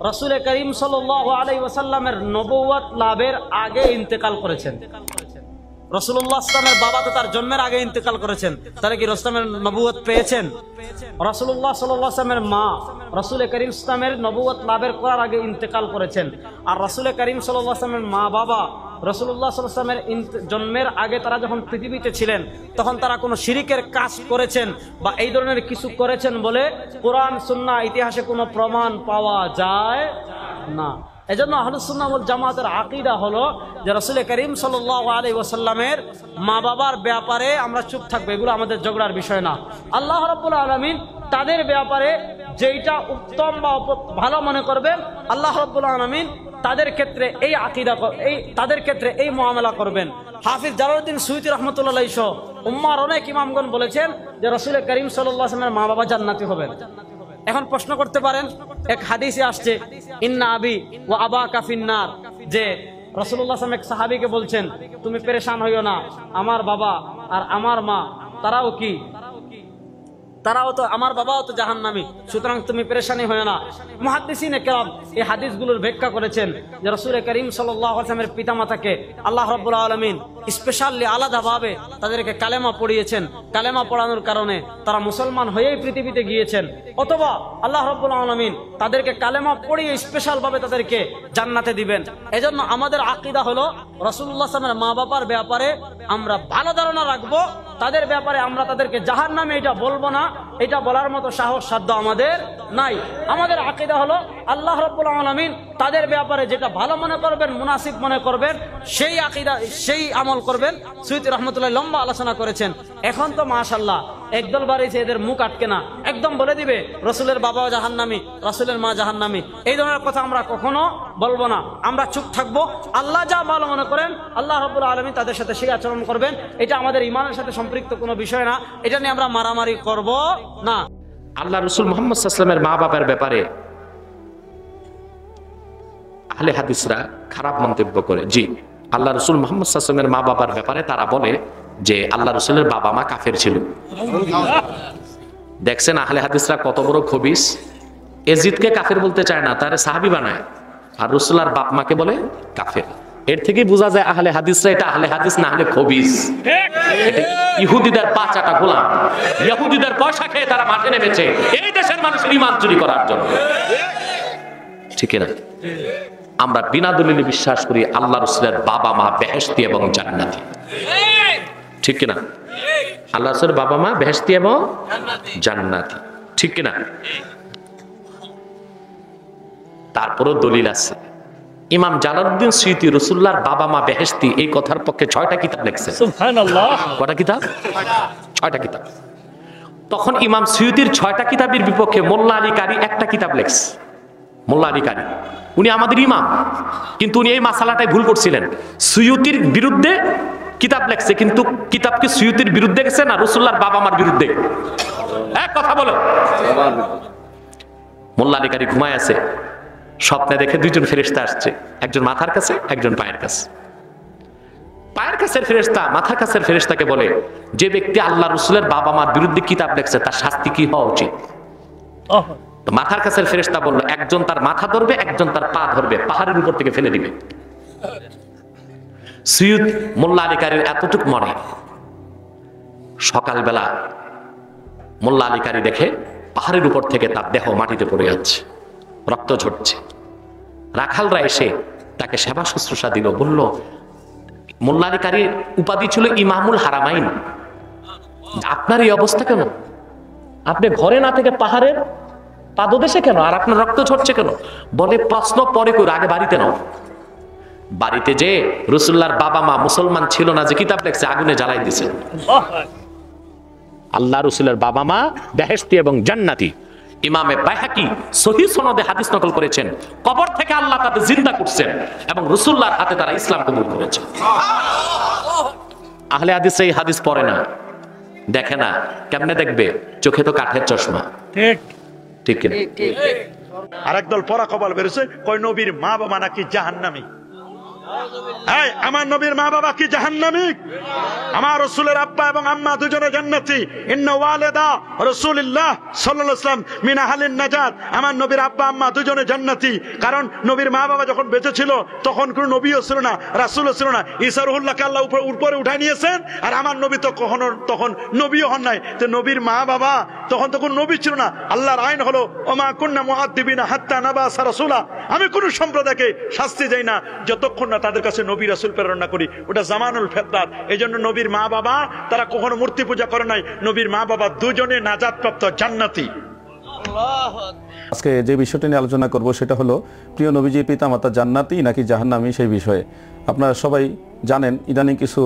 রাসূল করিম সাল্লাল্লাহু আলাইহি ওয়াসাল্লামের নবুয়ত লাভের আগে ইন্তেকাল করেছেন। রাসূলুল্লাহ সাল্লাল্লাহু আলাইহি ওয়াসাল্লামের বাবা তো তার জন্মের আগে ইন্তেকাল করেছেন, তাহলে কি রাসূলের নবুয়ত পেয়েছেন? রাসূলুল্লাহ সাল্লাল্লাহু আলাইহি ওয়াসাল্লামের মা রাসূল করিম সাল্লামের নবুয়ত লাভের করার আগে ইন্তেকাল করেছেন। আর রাসূল করিম সাল্লাল্লাহু আলাইহি ওয়াসাল্লামের মা বাবা রাসূলুল্লাহ সাল্লাল্লাহু আলাইহি ওয়াসাল্লামের জন্মের আগে তারা যখন পৃথিবীতে ছিলেন তখন তারা কোনো শিরিকের কাজ করেছেন বা এই ধরনের কিছু করেছেন বলে কোরআন সুন্নাহ ইতিহাসে কোনো প্রমাণ পাওয়া যায় না। এজন্য আহলুস সুন্নাহ ওয়াল জামাতের আকীদা হলো যে রাসূল করিম সাল্লাল্লাহু আলাইহি ওয়াসাল্লামের মা বাবার ব্যাপারে আমরা চুপ থাকবো, এগুলো আমাদের ঝগড়ার বিষয় না। আল্লাহ রাব্বুল আলামিন তাদের ব্যাপারে যেটা উত্তম বা ভালো মনে করবেন, আল্লাহ রাব্বুল আলামিন তাদের ক্ষেত্রে এই আকীদা তাদের ক্ষেত্রে এই মুআমালা করবেন। হাফিজ জালালউদ্দিন সুয়ুতী রাহমাতুল্লাহ আলাইহি সহ উম্মার অনেক ইমামগণ বলেছেন যে রাসূল করিম সাল্লাল্লাহু আলাইহি ওয়াসাল্লামের মা বাবা জান্নাতি হবেন। এখন প্রশ্ন করতে পারেন, এক হাদিসে আসছে ইন্না আবি ওয়া আবাকা ফিন্নার, যে রাসূলুল্লাহ সাল্লাল্লাহু আলাইহি ওয়াসাল্লাম এক সাহাবীকে বলছেন তুমি পেরেশান হইও না, আমার বাবা আর আমার মা তারাও তো আমার বাবাও তো জাহান্নামী, সুতরাং তুমি পেরেশানি হয়ো না। মুহাদ্দিসিনে কেরাম এই হাদিসগুলোর ব্যাখ্যা করেছেন যে রাসূল করিম সাল্লাল্লাহু আলাইহি ওয়াসাল্লামের পিতামাতাকে আল্লাহ রাব্বুল আলামিন স্পেশালি আলাদাভাবে তাদেরকে কালেমা পড়িয়েছেন, কালেমা পড়ানোর কারণে তারা মুসলমান হয়েই পৃথিবীতে গিয়েছেন, অথবা আল্লাহ রাব্বুল আলামিন তাদেরকে কালেমা পড়িয়ে স্পেশালভাবে তাদেরকে জান্নাতে দিবেন। এজন্য আমাদের আকীদা হলো রাসূলুল্লাহ সাল্লাল্লাহু আলাইহি ওয়াসাল্লামের মা বাবার ব্যাপারে আমরা ভালো ধারণা রাখবো, তাদের ব্যাপারে আমরা তাদেরকে জাহান্নামে এটা বলবো না, এটা বলার মতো সাহস সাধ্য আমাদের নাই। আমাদের আকীদা হলো আল্লাহ রাব্বুল আলামিন তাদের ব্যাপারে যেটা ভালো মনে করবেন, মুনাসিব মনে করবেন, সেই আকীদা সেই আমল করবেন। সুয়ুতী রাহমাতুল্লাহ লম্বা আলোচনা করেছেন। এখন তো মাশাআল্লাহ একদল বাড়িয়েছে এদের মুখ আটকে না, একদম বলে দিবে রসুলের বাবা জাহান্নামী, রসুলের মা জাহান্নামী, এই ধরনের কথা আমরা কখনো বলবো না। আমরা চুপ থাকবো। আল্লাহ যা ভালো মনে করেন আল্লাহ রাব্বুল আলামিন তাদের সাথে সেই আচরণ করবেন। এটা আমাদের ইমানের সাথে সম্পৃক্ত কোনো বিষয় না, এটা নিয়ে আমরা মারামারি করব না। আল্লাহ রসুল মুহাম্মদ সাল্লাল্লাহু আলাইহি ওয়াসাল্লামের মা বাবার ব্যাপারে আহলে হাদিসরা খারাপ মন্তব্য করে। জি, আল্লাহ রসুল মুহাম্মদ সাল্লাল্লাহু আলাইহি ওয়াসাল্লামের মা বাবার ব্যাপারে তারা বলে যে আল্লাহ রসুলের বাবা মা কাফের ছিল। দেখছেন আহলে হাদিসরা কত বড় খবিস। এজিদকে কাফের বলতে চায় না, তারে সাহাবী বানায়, আর রসুলার বাপ মাকে বলে কাফের। এর থেকে বোঝা যায় আহলে হাদিসরা এটা আহলে হাদিস না হলে খবিস। ইহুদিদের পাঁচাটা গোলাম, ইহুদিদের পয়সা খেয়ে তারা মাঠে নেমেছে এই দেশের মানুষের ঈমান চুরি করার জন্য, ঠিক না? আমরা বিনা দলিলে বিশ্বাস করি আল্লাহ রসুলের বাবা মা বেহেশতি এবং জান্নাতি, ঠিক কিনা? আল্লাহ রসুলের বাবা মা বেহেশতি এবং জান্নাতি, ঠিক কিনা? তারপরও দলিল আছে। ইমাম জালালউদ্দিন সুয়ুতী রাসূলুল্লাহর বাবা মা বেহেশতি এই কথার পক্ষে 6টা কিতাব লিখছেন। সুবহানাল্লাহ। কয়টা কিতাব? 6টা কিতাব। তখন ইমাম সুয়ুতীর 6টা কিতাবের বিপক্ষে মোল্লা আলী কারি একটা কিতাব লিখছে। মোল্লা আলী কারি উনি আমাদের ইমাম, কিন্তু উনি এই মাসালাটাই ভুল করছিলেন। সুয়ুতীর বিরুদ্ধে কিতাব লিখছে, কিন্তু কিতাব কি সুয়ুতীর বিরুদ্ধে গেছে না রাসূলুল্লাহর বাবা মার বিরুদ্ধে? এক কথা বলো। মোল্লা আলী কারি ঘুমায় আছে, স্বপ্নে দেখে দুইজন ফেরেশতা আসছে, একজন মাথার কাছে একজন পায়ের কাছে। পায়ের কাছের ফেরেশতা মাথার কাছের ফেরেশতাকে বলে, যে ব্যক্তি আল্লাহ রাসূলের বাবা মার বিরুদ্ধে কিতাব লিখছে তার শাস্তি কি হওয়া উচিত? তো মাথার কাছের ফেরেশতা বলল, একজন তার মাথা ধরবে, একজন তার পা ধরবে, পাহাড়ের উপর থেকে ফেলে দিবে। সুয়ুত মোল্লা আলী কারির এতটুক মনে। সকালবেলা মোল্লা আলী কারি দেখে পাহাড়ের উপর থেকে তার দেহ মাটিতে পড়ে যাচ্ছে, রক্ত ঝরছে। রাখালরা এসে তাকে সেবা শুশ্রূষা দিল, বলল মোল্লা আলী কারির উপাধি ছিল ইমামুল হারামাইন, আপনার এই অবস্থা কেন? আপনি ঘরে না থেকে পাহাড়ের পাদদেশে কেন, আর আপনার রক্ত ঝরছে কেন? বলে প্রশ্ন পরে করে, আগে বাড়িতে নাও। বাড়িতে যে রাসূলুল্লাহর বাবা মা মুসলমান ছিল না, যে কিতাব লেখছে আগুনে জ্বালাই দিছে। আল্লাহ রাসূলের বাবা মা বেহেশতি এবং জান্নাতি। ইমামে বাইহাকি সহিহ সনদে হাদিস নকল করেছেন, কবর থেকে আল্লাহ তাদের জিন্দা করছেন এবং রাসূলুল্লাহর হাতে তারা ইসলাম কবুল করেছে। আহলে হাদিস এই হাদিস পড়ে না, দেখে না, কেমনে দেখবে? চোখে তো কাঠের চশমা, ঠিক ঠিক কিনা? আরেকদল পরা কপাল বেরোছে, কয় নবীর মা বাবা নাকি জাহান্নামী। আমার নবীর মা বাবা কি জাহান্নামী? আমার রাসূলের আব্বা এবং আম্মা দুজনে জান্নাতি। ইন্না ওয়ালিদা রাসূলুল্লাহ সাল্লাল্লাহু আলাইহি ওয়াসাল্লাম মিন আহলিন নাজাত। আমার নবীর আব্বা আম্মা দুজনে জান্নাতি। কারণ নবীর মা বাবা যখন বেঁচে ছিল তখন কোনো নবীও ছিল না, রাসূলও ছিল না। ঈসা রুহুল্লাহকে আল্লাহ উপরে উঠায় নিয়েছেন, আর আমার নবী তো কখনো তখন নবীও হন নাই। তো নবীর মা বাবা তখন তো কোনো নবী ছিল না। আল্লাহর আইন হলো ওমা কুন্না মুআদ্দিবিনা হাত্তা নাবাসা রাসূলা। আমি কোন সম্প্রদায়কে শাস্তি দেই না যতক্ষণ না তাদের কাছে নবী রাসূল প্রেরণ না করি। ওটা জামানুল ফিতরাত। এজন্য নবীর মা বাবা তারা কখনো মূর্তি পূজা করে নাই। নবীর মা বাবা দুজনে নাজাতপ্রাপ্ত জান্নাতি। আজকে যে বিষয়টি নিয়ে আলোচনা করব সেটা হলো প্রিয় নবীজির পিতামাতা জান্নাতি নাকি জাহান্নামী, সেই বিষয়ে। আপনারা সবাই জানেন ইদানিং কিছু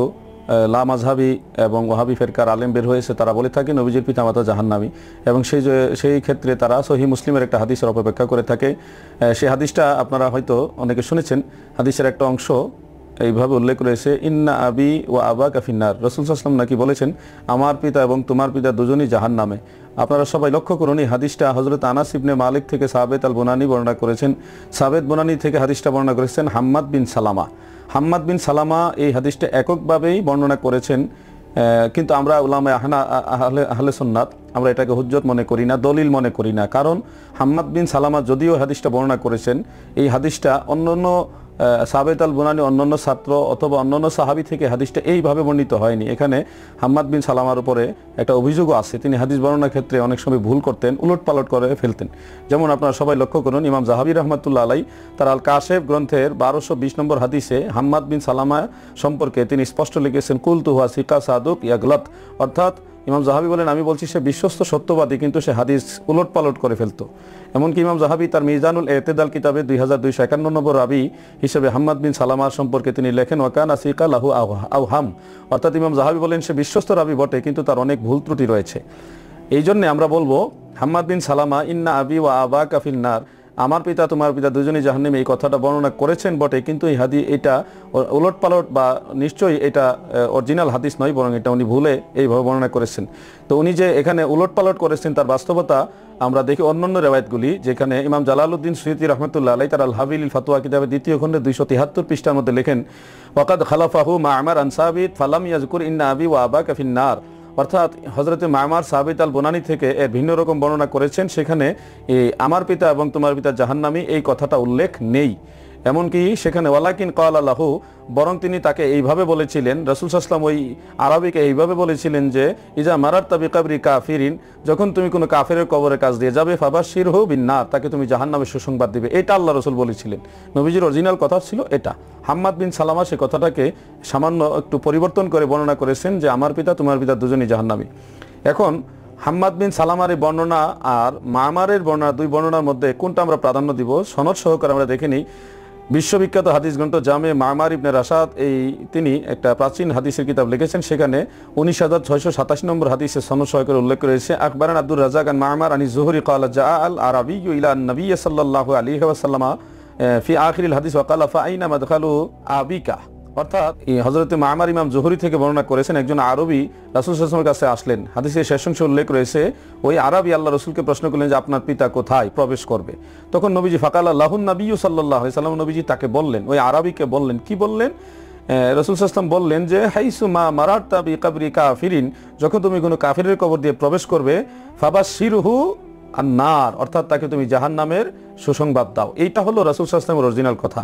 লামাযহাবী এবং ওয়াহাবী ফিরকার আলেম বের হয়েছে, তারা বলে থাকে নবীজির পিতামাতা জাহান্নামী, এবং সেই ক্ষেত্রে তারা সহিহ মুসলিমের একটা হাদিসের অপেক্ষা করে থাকে। সেই হাদিসটা আপনারা হয়তো অনেকে শুনেছেন। হাদিসের একটা অংশ এইভাবে উল্লেখ রয়েছে, ইন্না আবি ও আবাকা ফিন্নার। রাসূল সাল্লাল্লাহু আলাইহি ওয়াসাল্লাম নাকি বলেছেন, আমার পিতা এবং তোমার পিতা দুজনই জাহান্নামে। আপনারা সবাই লক্ষ্য করুন, এই হাদিসটা হযরত আনাস ইবনে মালিক থেকে সাবেত আল বুনানি বর্ণনা করেছেন। সাবেত বুনানি থেকে হাদিসটা বর্ণনা করেছেন হাম্মাদ বিন সালামা। হাম্মাদ বিন সালামা এই হাদিসটা এককভাবেই বর্ণনা করেছেন, কিন্তু আমরা উলামা আহলে সুন্নাত আমরা এটাকে হুজ্জত মনে করি না, দলিল মনে করি না। কারণ হাম্মাদ বিন সালামা যদিও হাদিসটা বর্ণনা করেছেন, এই হাদিসটা অন্যান্য সাবেত আল বুনানি অন্যান্য ছাত্র অথবা অন্যান্য সাহাবী থেকে হাদিসটা এইভাবে বর্ণিত হয়নি। এখানে হাম্মাদ বিন সালামার উপরে একটা অভিযোগও আছে, তিনি হাদিস বর্ণনার ক্ষেত্রে অনেক সময় ভুল করতেন, উলটপালট করে ফেলতেন। যেমন আপনারা সবাই লক্ষ্য করুন, ইমাম যাহাবী রাহমাতুল্লাহ আলাই তার আল কাশেফ গ্রন্থের 1220 নম্বর হাদিসে হাম্মাদ বিন সালামা সম্পর্কে তিনি স্পষ্ট লিখেছেন, কুলতু হুয়া সিকা সাদুক ইয়াগলাত, অর্থাৎ ইমাম জাহাবি বলেন আমি বলছি সে বিশ্বস্ত সত্যবাদী, কিন্তু সে হাদিস উলট পালট করে ফেলতো। এমনকি ইমাম জাহাবি তার মিজানুল এতেদাল কিতাবে 2251 নম্বর রাবি হিসেবে হাম্মাদ বিন সালামার সম্পর্কে তিনি লেখেন ওয়াকানা সিকা লাহু আওহাম, অর্থাৎ ইমাম জাহাবি বলেন সে বিশ্বস্ত রাবি বটে, কিন্তু তার অনেক ভুল ত্রুটি রয়েছে। এই জন্যে আমরা বলবো হাম্মাদ বিন সালামা ইন্না আবি ওয়া আবাকা ফিন্নার, আমার পিতা তোমার পিতা দুজনেই জাহান্নামে, এই কথাটা বর্ণনা করেছেন বটে, কিন্তু এই এটা উলট পালট বা নিশ্চয়ই এটা অরিজিনাল হাদিস নয়, বরং এটা উনি ভুলে এইভাবে বর্ণনা করেছেন। তো উনি যে এখানে উলট পালট করেছেন তার বাস্তবতা আমরা দেখি অন্যান্য রেওয়ায়েতগুলি, যেখানে ইমাম জালালউদ্দিন সুয়ুতী রাহমাতুল্লাহ আলাইহি তার আল হাবিলিল ফাতোয়া কিতাবে 2য় খণ্ডে 273 পৃষ্ঠার মধ্যে লেখেন ওয়াকাদ খালাফাহু মা'মার আন সাবিত ফালাম ইয়াজকুর ইন্না আবি ওয়া আবাকা ফিন্নার, অর্থাৎ হযরতে মা'মার সাবিত আল বুনানি থেকে এর ভিন্ন রকম বর্ণনা করেছেন, সেখানে আমার পিতা এবং তোমার পিতা জাহান্নামী এই কথাটা উল্লেখ নেই। এমনকি সেখানে ওয়ালাকিন ক্বালা লাহু, বরং তিনি তাকে এইভাবে বলেছিলেন, রাসূল সাল্লাল্লাহু আলাইহি ওয়াসাল্লাম ওই আরবিকে এইভাবে বলেছিলেন যে ইজা মারারতা বিকাবরি কাফিরিন, যখন তুমি কোনো কাফেরের কবরের কাছ দিয়ে যাবে ফাবাশশিরহু বিন্নার, তাকে তুমি জাহান্নামের সুসংবাদ দিবে। এটা আল্লাহ রাসূল বলেছিলেন, নবীজির অরিজিনাল কথা ছিল এটা। হাম্মাদ বিন সালামা সে কথাটাকে সামান্য একটু পরিবর্তন করে বর্ণনা করেছেন যে আমার পিতা তোমার পিতা দুজনই জাহান্নামী। এখন হাম্মাদ বিন সালামার এই বর্ণনা আর মা'মারের বর্ণনা, দুই বর্ণনার মধ্যে কোনটা আমরা প্রাধান্য দিব সনদ সহকারে আমরা দেখে নিই। বিশ্ববিখ্যাত হাদিস গ্রন্থ জামে মা'মার ইবনে রাশাদ তিনি একটা প্রাচীন হাদিসের কিতাব লিখেছেন, সেখানে 19687 নম্বর হাদিসে সনদ সহকারে উল্লেখ করেছে আকবরান আব্দুর রাজ্জাক আন মা'মার আনি যুহরি ক্বালা জাআ আল আরাবিয়্যু ইলা নবী সাল্লাল্লাহু আলাইহি ওয়াসাল্লাম ফি আখিরিল হাদিস ওয়া ক্বালা ফা আইনা মাদখালু আবিকা, অর্থাৎ হযরতে মা'মার ইমাম যুহরি থেকে বর্ণনা করেছেন একজন আরবি রাসূল সাল্লাল্লাহু আলাইহি ওয়াসাল্লামের কাছে আসলেন। হাদিসের শেষ অংশে উল্লেখ রয়েছে ওই আরবি আল্লাহ রাসূলকে প্রশ্ন করলেন যে আপনার পিতা কোথায় প্রবেশ করবে। তখন নবীজি ফাকালা লাহুন নবী সাল্লাল্লাহু আলাইহি ওয়াসাল্লাম, নবীজি তাকে বললেন, ওই আরবিকে বললেন, কি বললেন? রাসূল সাল্লাল্লাহু আলাইহি ওয়াসাল্লাম বললেন যে হাইসু মা মারারতা বিকাবরি কাফিরিন, যখন তুমি কোনো কাফিরের কবর দিয়ে প্রবেশ করবে ফাবাশশিরহু আন-নার, অর্থাৎ তাকে তুমি জাহান্নামের সুসংবাদ দাও। এইটা হলো রাসূল সাল্লাল্লাহু আলাইহি ওয়াসাল্লামের অরিজিনাল কথা।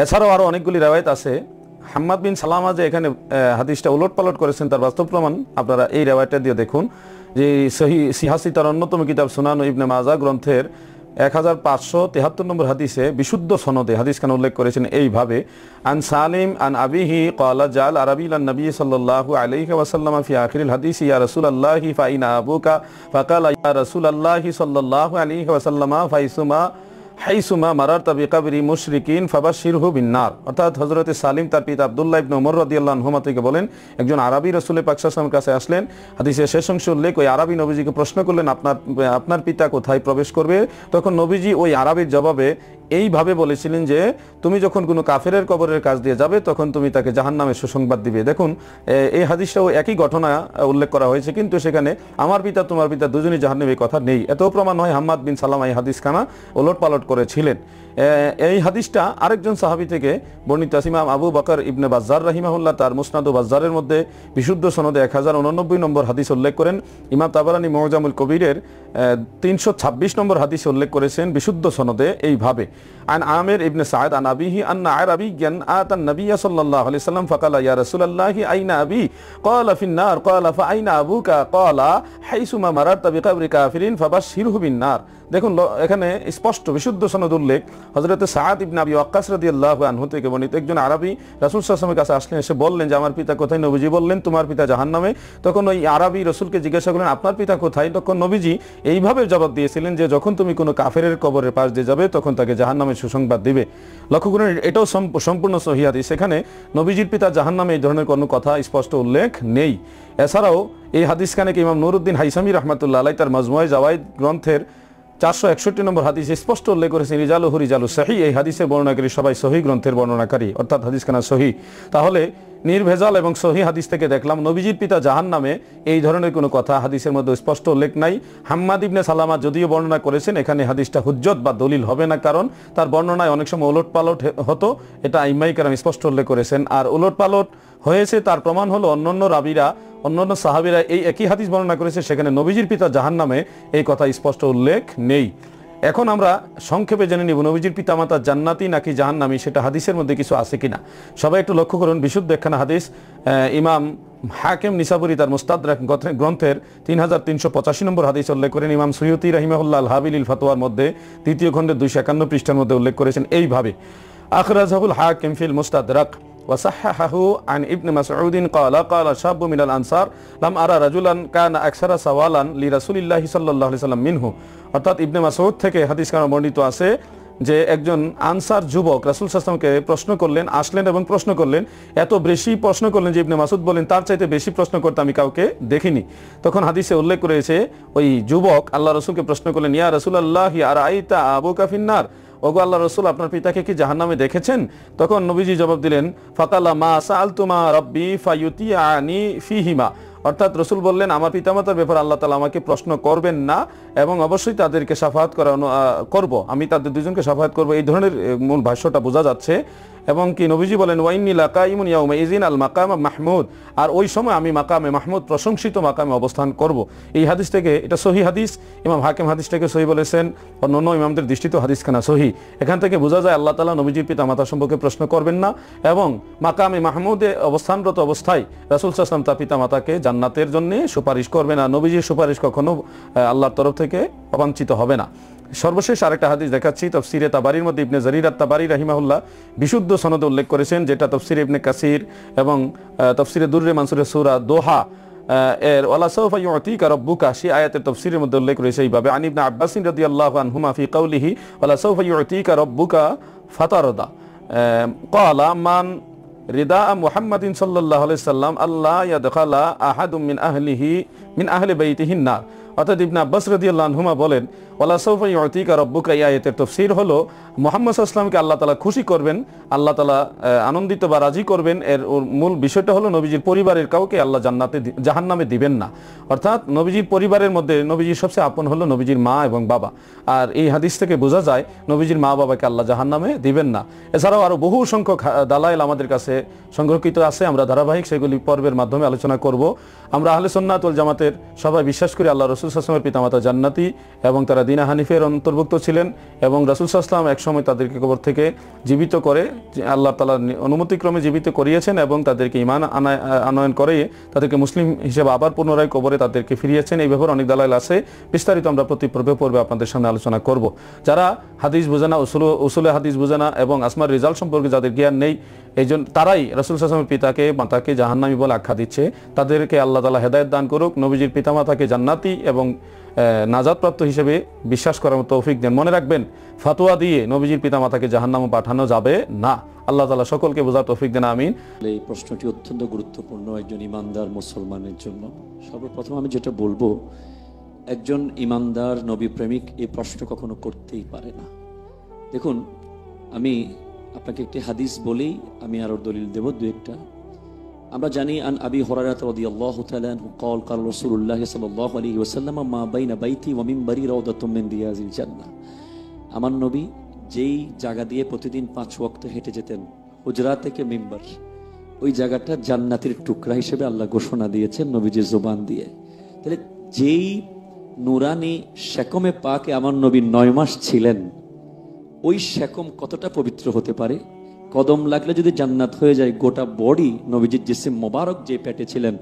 এছাড়াও আরো অনেকগুলি রিওয়ায়াত আছে। হাম্মাদ বিন সালামা যে এখানে হাদিসটা উলট পালট করেছেন তার বাস্তব প্রমাণ আপনারা এই রিওয়ায়াতটা দিয়ে দেখুন, যে সহিহ সিহাসি তার অন্যতম কিতাব সুনান ইবনে মাজাহ গ্রন্থের 1573 নম্বর হাদিসে বিশুদ্ধ সনদে হাদিসখানা উল্লেখ করেছেন এইভাবে আন সালিম আন আবিহি ক্বালা জাল আরাবি আন নবী সাল্লাল্লাহু আলাইহি ওয়াসাল্লাম ফি আখিরিল হাদিস ইয়া রাসূলুল্লাহি ফা ইনা আবুকা ফাকালা ইয়া রাসূলুল্লাহি সাল্লাল্লাহু আলাইহি ওয়াসাল্লাম হাইসুমা মারারতা বিকাবরি মুশরিকিন ফাবাশশিরহু বিন্নার, অর্থাৎ হযরতে সালিম তার পিতা আব্দুল্লাহ ইবনে ওমর রাদিয়াল্লাহু আনহুমা থেকে বলেন একজন আরবি রাসূল পাক সাল্লাল্লাহু আলাইহি ওয়াসাল্লামের কাছে আসলেন। হাদিসের শেষ অংশ উল্লেখ, ওই আরবি নবীজিকে প্রশ্ন করলেন আপনার পিতা কোথায় প্রবেশ করবে। তখন নবীজি ওই আরবির জবাবে এইভাবে বলেছিলেন যে তুমি যখন কোনো কাফেরের কবরের কাছ দিয়ে যাবে তখন তুমি তাকে জাহান্নামের সুসংবাদ দিবে। দেখুন এই হাদিসটাও একই ঘটনা উল্লেখ করা হয়েছে, কিন্তু সেখানে আমার পিতা তোমার পিতা দুজনই জাহান্নামে এই কথা নেই। এত প্রমাণ হয় হাম্মাদ বিন সালামা এই হাদিসখানা উলট পালট করেছিলেন। এই হাদিসটা আরেকজন সাহাবী থেকে বর্ণিত আছে, ইমাম আবু বকর ইবনে বাজ্জার রাহিমাহুল্লাহ তার মুসনাদ বাজ্জারের মধ্যে বিশুদ্ধ সনদে 1089 নম্বর হাদিস উল্লেখ করেন। ইমাম তাবারানী মুজামুল কবিরের 326 নম্বর হাদিস উল্লেখ করেছেন বিশুদ্ধ সনদে এইভাবে আন আমির ইবনে সাঈদ আন আবিহি আন্না আরাবিয়ান আতান নবী সাল্লাল্লাহু আলাইহি ওয়াসাল্লাম ফাকালা ইয়া রাসূলুল্লাহি আইনা আবি ক্বালা ফিন-নার ক্বালা ফা আইনা আবুকা ক্বালা হাইসুমা মারারতা বিকাবরি কাফিরিন ফাবাশশিরহু বিন-নার। দেখুন এখানে স্পষ্ট বিশুদ্ধ সনদ উল্লেখ, হযরতে সাদ ইবনে আবি ওয়াক্কাস রাদিয়াল্লাহু আনহু থেকে বর্ণিত একজন আরবি রাসূল সাল্লাল্লাহু আলাইহি ওয়াসাল্লামের কাছে আসলেন, এসে বললেন যে আমার পিতা কোথায়। নবীজি বললেন তোমার পিতা জাহান্নামে। তখন ওই আরবি রাসূলকে জিজ্ঞাসা করলেন আপনার পিতা কোথায়। তখন নবীজি এইভাবে জবাব দিয়েছিলেন যে যখন তুমি কোনো কাফেরের কবরের পাশ দিয়ে যাবে তখন তাকে জাহান্নামের সুসংবাদ দিবে। লক্ষ্য করুন এটাও সম্পূর্ণ সহিহ হাদিস, সেখানে নবীজির পিতা জাহান্নামে এই ধরনের কোনো কথা স্পষ্ট উল্লেখ নেই। এছাড়াও এই হাদিসখানেকে ইমাম নুরউদ্দিন হাইসামি রাহমাতুল্লাহ আলাইহি তার মাজমুয়ে জাওয়াইদ গ্রন্থের 461 নম্বর হাদিসে স্পষ্ট উল্লেখ করেছেন রিজালুহু রিজালুস সহিহ, এই হাদিসের বর্ণনাকারী সবাই সহিহ গ্রন্থের বর্ণনাকারী, অর্থাৎ হাদিসখানা সহিহ। তাহলে নির্ভেজাল এবং সহিহ হাদিস থেকে দেখলাম নবীজির পিতা জাহান্নামে এই ধরনের কোনো কথা হাদিসের মধ্যে স্পষ্ট উল্লেখ নাই। হাম্মাদ ইবনে সালামা যদিও বর্ণনা করেছেন, এখানে হাদিসটা হুজ্জত বা দলিল হবে না, কারণ তার বর্ণনায় অনেক সময় ওলট পালট হতো, এটা আইম্মায়ে কেরাম স্পষ্ট উল্লেখ করেছেন। আর ওলট পালট হয়েছে তার প্রমাণ হলো অন্যান্য রাবিরা অন্যান্য সাহাবীরা এই একই হাদিস বর্ণনা করেছে, সেখানে নবীজির পিতা জাহান্নামে এই কথা স্পষ্ট উল্লেখ নেই। এখন আমরা সংক্ষেপে জেনে নিব নবীজির পিতামাতা জান্নাতি নাকি জাহান্নামী, সেটা হাদিসের মধ্যে কিছু আছে কিনা। সবাই একটু লক্ষ্য করুন, বিশুদ্ধ একখানা হাদিস ইমাম হাকিম নিসাবুরি তার মুস্তাদরাক গ্রন্থের 3385 নম্বর হাদিস উল্লেখ করেন। ইমাম সুয়ুতী রাহিমাহুল্লাহ আল হাবিলিল ফাতোয়ার মধ্যে 3য় খণ্ডের 251 পৃষ্ঠার মধ্যে উল্লেখ করেছেন এইভাবে আখরাজাহুল হাকিম ফিল মুস্তাদরাক ওয়াসাহহাহু আন ইবনে মাসউদিন ক্বালা ক্বালা শাবু মিনাল আনসার লাম আরা রাজুলান কানা আকসারা সাওয়ালান লিরাসূলিল্লাহি সাল্লাল্লাহু আলাইহি সাল্লাম মিনহু। অর্থাৎ ইবনে মাসউদ থেকে হাদিস কারণে বর্ণিত আছে যে একজন আনসার যুবক রাসূল সাল্লাল্লাহু আলাইহি ওয়াসাল্লামকে প্রশ্ন করলেন, আসলেন এবং প্রশ্ন করলেন, এত বেশি প্রশ্ন করলেন যে ইবনে মাসউদ বলেন তার চাইতে বেশি প্রশ্ন করতে আমি কাউকে দেখিনি। তখন হাদিসে উল্লেখ রয়েছে ওই যুবক আল্লাহ রাসূলকে প্রশ্ন করলেন, ইয়া রাসূলুল্লাহ আরাআইতা আবুকা ফিন্নার, ওগো আল্লাহ রাসূল আপনার পিতাকে কি জাহান্নামে দেখেছেন? তখন নবীজি জবাব দিলেন, ফাকালা মা সাআলতুমা রাব্বি ফায়ুতিয়ানি ফিহিমা, অর্থাৎ রসুল বললেন আমার পিতামাতার ব্যাপারে আল্লাহ তাআলা আমাকে প্রশ্ন করবেন না এবং অবশ্যই তাদেরকে শাফাআত করব, আমি তাদের দুজনকে শাফাআত করব, এই ধরনের মূল ভাষ্যটা বোঝা যাচ্ছে। এবং কি নবীজি বলেন ওয়াইন্নী লাকাইমুন ইয়াউমা ইযিন আল মাকাম মাহমুদ, আর ওই সময় আমি মাকামে মাহমুদ প্রশংসিত মাকামে অবস্থান করব। এই হাদিস থেকে, এটা সহি হাদিস, ইমাম হাকিম হাদিসটাকে সহি বলেছেন, অন্যান্য ইমামদের দৃষ্টিতে হাদিসখানা সহি। এখান থেকে বোঝা যায় আল্লাহ তাআলা নবীজির পিতামাতা সম্পর্কে প্রশ্ন করবেন না এবং মাকামে মাহমুদে অবস্থানরত অবস্থায় রাসূল সাল্লাল্লাহু আলাইহি ওয়াসাল্লাম তার পিতামাতাকে জান্নাতের জন্য সুপারিশ করবেন না। নবীজির সুপারিশ কখনো আল্লাহর তরফ থেকে অবাঞ্ছিত হবে না। সর্বশেষ আরেকটা হাদিস দেখাচ্ছি, তাফসিরে তাবারির মধ্যে ইবনে জারির আত-তাবারি রাহিমাহুল্লাহ বিশুদ্ধ সনদে উল্লেখ করেছেন, যেটা তাফসিরে ইবনে কাসির এবং তাফসিরে দুররে মানসুরের সূরা দোহা এর ওয়ালা সাওফা ইউতিকা রাব্বুকা, সেই আয়াতের তাফসিরের মধ্যে উল্লেখ রয়েছে এইভাবে, আন ইবনে আব্বাস রাদিয়াল্লাহু আনহুমা ফি কাউলিহি ওয়ালা সাওফা ইউতিকা রাব্বুকা ফাতারদা ক্বালা মান রিদা মুহাম্মাদিন সাল্লাল্লাহু আলাইহি সাল্লাম আল্লাহ ইয়াদখালা আহাদুম মিন আহলি বাইতিহিন নার। অর্থাৎ ইবনে আব্বাস রাদিয়াল্লাহু আনহুমা বলেন ওয়ালা সাওফা ইউতিকা রাব্বুকা, এই আয়াতের তাফসীর হলো মুহাম্মদ সাল্লাল্লাহু আলাইহি ওয়াসাল্লামকে আল্লাহ তাআলা খুশি করবেন, আল্লাহ তাআলা আনন্দিত বা রাজি করবেন। এর মূল বিষয়টা হলো নবীজির পরিবারের কাউকে আল্লাহ জাহান্নামে দিবেন না। অর্থাৎ নবীজির পরিবারের মধ্যে নবীজির সবচেয়ে আপন হলো নবীজির মা এবং বাবা, আর এই হাদিস থেকে বোঝা যায় নবীজির মা বাবাকে আল্লাহ জাহান্নামে দিবেন না। এছাড়াও আরো বহু সংখ্যক দালাইল আমাদের কাছে সংরক্ষিত আছে, আমরা ধারাবাহিক সেগুলি পর্বের মাধ্যমে আলোচনা করব। আমরা আহলে সুন্নাত ওয়াল জামাতের সবাই বিশ্বাস করি আল্লাহ রাসূল সাল্লাল্লাহু আলাইহি ওয়াসাল্লামের পিতামাতা জান্নাতি এবং তারা দিন হানিফের অন্তর্ভুক্ত ছিলেন এবং রাসূল সাল্লাল্লাহু আলাইহি ওয়াসাল্লাম একসময় তাদেরকে কবর থেকে জীবিত করে আল্লাহ তাআলা অনুমতিক্রমে জীবিত করিয়েছেন এবং তাদেরকে ঈমান আনয়ন করে তাদেরকে মুসলিম হিসেবে আবার পুনরায় কবরে তাদেরকে ফিরিয়েছেন। এই ব্যাপারে অনেক দালাইল আছে, বিস্তারিত আমরা প্রতি পর্বে আপনাদের সামনে আলোচনা করব। যারা হাদিস বোঝে না, উসুলে হাদিস বোঝে না এবং আসমার রিজাল্ট সম্পর্কে যাদের জ্ঞান নেই, এই জন্য তারাই রাসূল সাল্লাল্লাহু আলাইহি ওয়াসাল্লামের পিতাকে মাতাকে জাহান্নামী বলে আখ্যা দিচ্ছে। তাদেরকে আল্লাহ তাআলা হেদায়েত দান করুক, নবীজির পিতামাতাকে জান্নাতি এবং নাজাতপ্রাপ্ত হিসেবে বিশ্বাস করার মতো তৌফিক দেন। মনে রাখবেন, ফতোয়া দিয়ে নবীজির পিতামাতাকে জাহান্নামে পাঠানো যাবে না। আল্লাহ তাআলা সকলকে বোঝার তৌফিক দেন, আমিন। এই প্রশ্নটি অত্যন্ত গুরুত্বপূর্ণ একজন ইমানদার মুসলমানের জন্য। সর্বপ্রথম আমি যেটা বলবো, একজন ইমানদার নবী প্রেমিক এই প্রশ্ন কখনো করতেই পারে না। দেখুন, আমি আপনাকে একটি হাদিস বলেই আমি আরো দলিল দেব দু একটা। আমরা জানি আন আবি হুরায়রা রাদিয়াল্লাহু তাআলা আনহু قال قال رسول الله صلى الله عليه وسلم ما بين بيتي ومنبري روضة من رياض الجنة। আমার নবী যেই জায়গা দিয়ে প্রতিদিন 5 ওয়াক্ত হেঁটে যেতেন, হুজরা থেকে মিম্বার, ওই জায়গাটা জান্নাতের টুকরা হিসেবে আল্লাহ ঘোষণা দিয়েছেন নবীজির জবান দিয়ে। তাহলে যেই নুরানি শেকমে পাকে আমার নবী 9 মাস ছিলেন, ওই শেকম কতটা পবিত্র হতে পারে? কদম লাগলে যদি জান্নাত হয়ে যায়, গোটা বডি নবীজির জিসিম মোবারক যে পেটে ছিলেন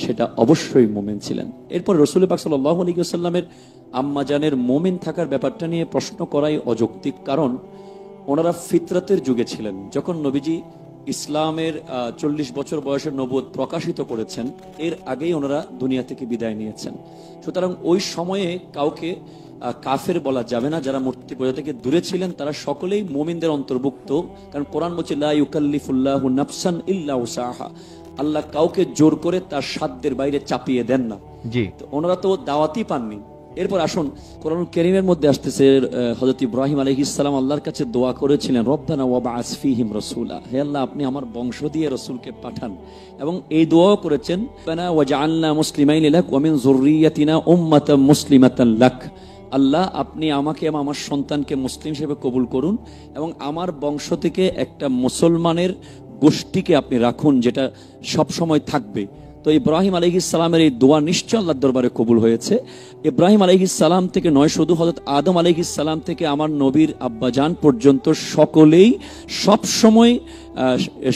সেটা অবশ্যই মুমিন ছিলেন। এরপর রাসূল পাক সাল্লাল্লাহু আলাইহি ওয়াসাল্লামের আম্মা জানের মুমিন থাকার ব্যাপারটা নিয়ে প্রশ্ন করাই অযৌক্তিক, কারণ ওনারা ফিতরাতের যুগে ছিলেন। যখন নবীজি ইসলামের 40 বছর বয়সের নবুয়ত প্রকাশিত করেছেন, এর আগেই ওনারা দুনিয়া থেকে বিদায় নিয়েছেন। সুতরাং ওই সময়ে কাউকে কাফের বলা যাবে না। যারা মূর্তি পূজা থেকে দূরে ছিলেন তারা সকলেই মুমিনদের অন্তর্ভুক্ত, কারণ কোরআন বলছে লা ইউকাল্লিফুল্লাহু নাফসান ইল্লা উসাহা, আল্লাহ কাউকে জোর করে তার সাধ্যের বাইরে চাপিয়ে দেন না। জি, তো ওনারা তো দাওয়াতই পাননি। এরপর আসুন, কোরআনুল কারীমের মধ্যে আসতেছে হযরত ইব্রাহিম আলাইহিস সালাম আল্লাহর কাছে দোয়া করেছিলেন, রব্বানা ওয়াবআস ফীহিম রাসূলা, হে আল্লাহ আপনি আমার বংশ দিয়ে রাসূলকে পাঠান, এবং এই দোয়াও করেছেন রব্বানা ওয়াজআলনা মুসলিমাইন লাক ওয়া মিন যুররিয়াতিনা উম্মাতান মুসলিমাতান লাক, আল্লাহ আপনি আমাকে এবং আমার সন্তানকে মুসলিম হিসেবে কবুল করুন এবং আমার বংশ থেকে একটা মুসলমানের গোষ্ঠীকে আপনি রাখুন যেটা সব সময় থাকবে। তো ইব্রাহিম আলাইহিস সালামের এই দোয়া নিশ্চয় আল্লাহর দরবারে কবুল হয়েছে। ইব্রাহিম আলাইহিস সালাম থেকে নয়, শুধু হযরত আদম আলাইহিস সালাম থেকে আমার নবীর আব্বাজান পর্যন্ত সকলেই সব সময়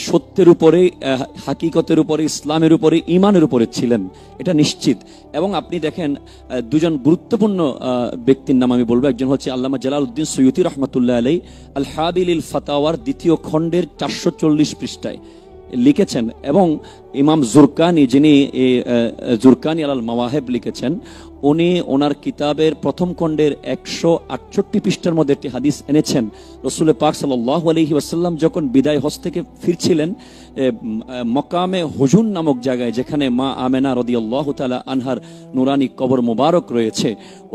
সত্যের উপরে, হাকিকতের উপরে, ইসলামের উপরে, ঈমানের উপরে ছিলেন, এটা নিশ্চিত। এবং আপনি দেখেন দুজন গুরুত্বপূর্ণ ব্যক্তির নাম আমি বলবো। একজন হচ্ছে আল্লামা জালালউদ্দিন সুয়ুতি রাহমাতুল্লাহ আলাইহি আল হাবিলিল ফাতাওয়ার 2য় খণ্ডের 440 পৃষ্ঠায় লিখেছেন। এবং ইমাম জুরকানি, যিনি জুরকানি আলাল মাওয়াহেব লিখেছেন, উনি ওনার কিতাবের প্রথম খণ্ডের 168 পৃষ্ঠার মধ্যে একটি হাদিস এনেছেন। রসুল পাক সাল্লাল্লাহু আলাইহি ওয়াসাল্লাম যখন বিদায় হজ থেকে ফিরছিলেন মকামে হুজুন নামক জায়গায়, যেখানে মা আমেনা রাদিয়াল্লাহু তাআলা আনহার নুরানি কবর মোবারক রয়েছে,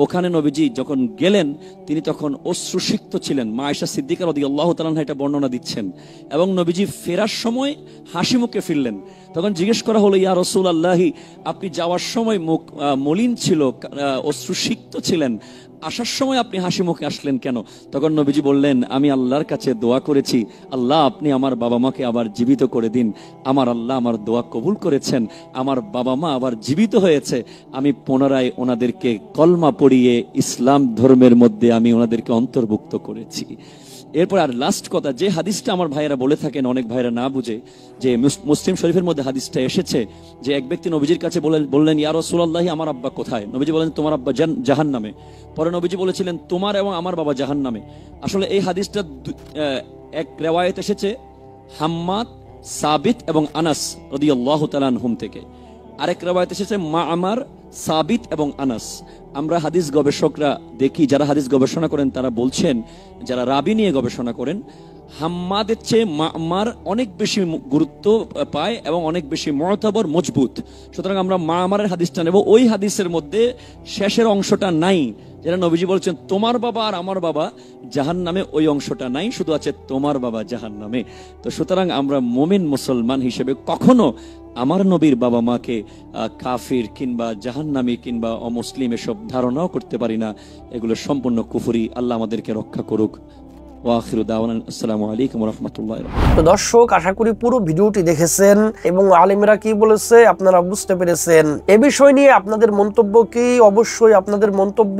ওখানে নবীজি যখন গেলেন তিনি তখন অশ্রুসিক্ত ছিলেন। মা আয়েশা সিদ্দিকা রাদিয়াল্লাহু তাআলা আনহা এটা বর্ণনা দিচ্ছেন। এবং নবীজি ফেরার সময় হাসি মুখে ফিরলেন। তখন জিজ্ঞেস করা হলো, ইয়া রাসূলুল্লাহি, আপনি যাওয়ার সময় মুখ মলিন ছিল, অশ্রুসিক্ত ছিলেন, আসার সময় আপনি হাসি মুখে আসলেন কেন? তখন নবীজি বললেন, আমি আল্লাহর কাছে দোয়া করেছি, আল্লাহ আপনি আমার বাবা মাকে আবার জীবিত করে দিন। আমার আল্লাহ আমার দোয়া কবুল করেছেন, আমার বাবা মা আবার জীবিত হয়েছে, আমি পুনরায় ওনাদেরকে কলমা পড়িয়ে ইসলাম ধর্মের মধ্যে আমি ওনাদেরকে অন্তর্ভুক্ত করেছি। এরপর আর লাস্ট কথা, যে হাদিসটা আমার ভাইয়েরা বলে থাকেন, অনেক ভাইয়েরা না বুঝে, যে মুসলিম শরীফের মধ্যে হাদিসটা এসেছে যে এক ব্যক্তি নবীজির কাছে বললেন, ইয়া রাসূলুল্লাহ, আমার আব্বা কোথায়? নবীজি বলেন, তোমার আব্বা জাহান্নামে। পরে নবীজি বলেছিলেন, তোমার এবং আমার বাবা জাহান্নামে। আসলে এই হাদিসটা এক রিওয়ায়াত এসেছে হাম্মাদ, সাবিত এবং আনাস রাদিয়াল্লাহু তাআলা আনহুম থেকে। আরেক রিওয়ায়াত এসেছে মা'মার, সাবিত এবং আনাস। আমরা হাদিস গবেষকরা দেখি, যারা হাদিস গবেষণা করেন তারা বলছেন, যারা রাবি নিয়ে গবেষণা করেন, হাম্মাদের চেয়ে মা'মার অনেক বেশি গুরুত্ব পায় এবং অনেক বেশি মুতাবার, মজবুত। সুতরাং আমরা মা'মারের হাদিসটা নেব। ওই হাদিসের মধ্যে শেষের অংশটা নাই, যেটা নবীজি বলছেন তোমার বাবা আর আমার বাবা জাহান্নামে, ওই অংশটা নাই, শুধু আছে তোমার বাবা জাহান্নামে। তো সুতরাং আমরা মুমিন মুসলমান হিসেবে কখনো আমার নবীর বাবা মাকে কাফির কিংবা জাহান্নামী কিংবা অমুসলিম এসব ধারণাও করতে পারি না। এগুলো সম্পূর্ণ কুফরি। আল্লাহ আমাদেরকে রক্ষা করুক। আসসালামু আলাইকুম ওয়া রাহমাতুল্লাহি ওয়া বারাকাতুহু। তো দর্শক, আশা করি পুরো ভিডিওটি দেখেছেন এবং আলেমরা কি বলেছে আপনারা বুঝতে পেরেছেন। এ বিষয় নিয়ে আপনাদের মন্তব্য কি? অবশ্যই আপনাদের মন্তব্য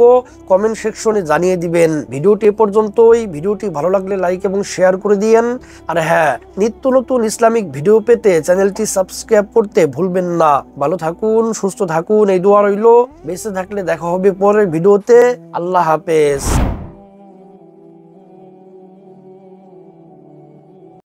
কমেন্ট সেকশনে জানিয়ে দিবেন। ভিডিওটি এ পর্যন্তই। ভিডিওটি ভালো লাগলে লাইক এবং শেয়ার করে দিয়েন। আর হ্যাঁ, নিত্য নতুন ইসলামিক ভিডিও পেতে চ্যানেলটি সাবস্ক্রাইব করতে ভুলবেন না। ভালো থাকুন, সুস্থ থাকুন, এই দোয়া রইল। বেঁচে থাকলে দেখা হবে পরের ভিডিওতে। আল্লাহ হাফেজ।